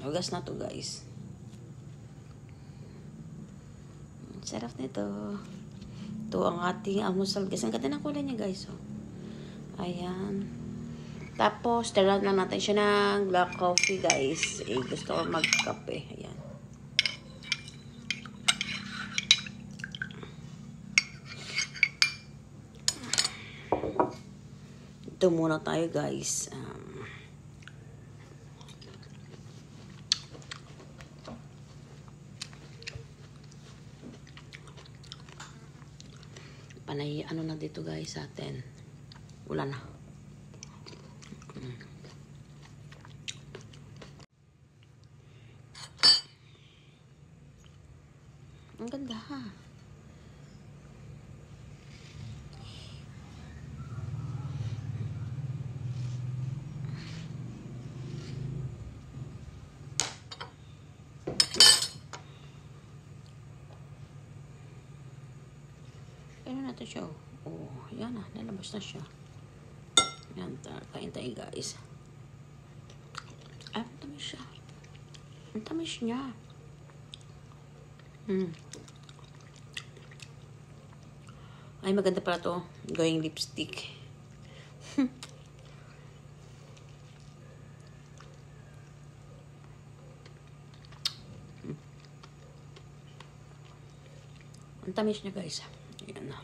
Hugas na to, guys. Sarap nito. Ito ang ating almusal, guys. Ang ganda ng kulay niya, guys. Oh. Ayan. Tapos, tara na natin siya ng black coffee, guys. Gusto ko magkape. Ayan. Ito muna tayo, guys. Panay, ano na dito, guys, sa atin. Wala na. Ang ganda, ha? Ano natin siya? Oh, yan na. Nalabas na siya. Yan, kain tayo, guys. Ay, ang tamis siya. Ang tamis niya. Ay, maganda pala to. Going lipstick. Ang tamis niya, guys. Ayan na.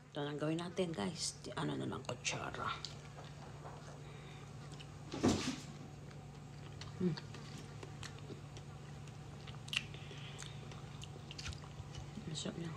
Ito lang gawin natin, guys. Ano na lang, kutsara. Masarap niya.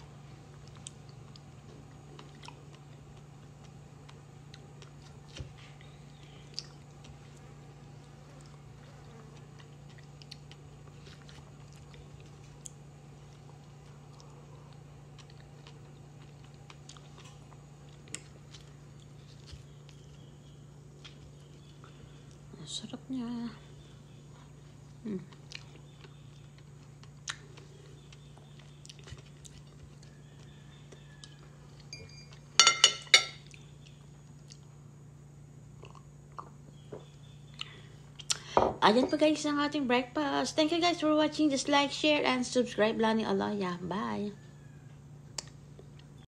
Sarap niya. Ayan po, guys, ang ating breakfast. Thank you, guys, for watching. Just like, share, and subscribe. Lani Alaya. Bye.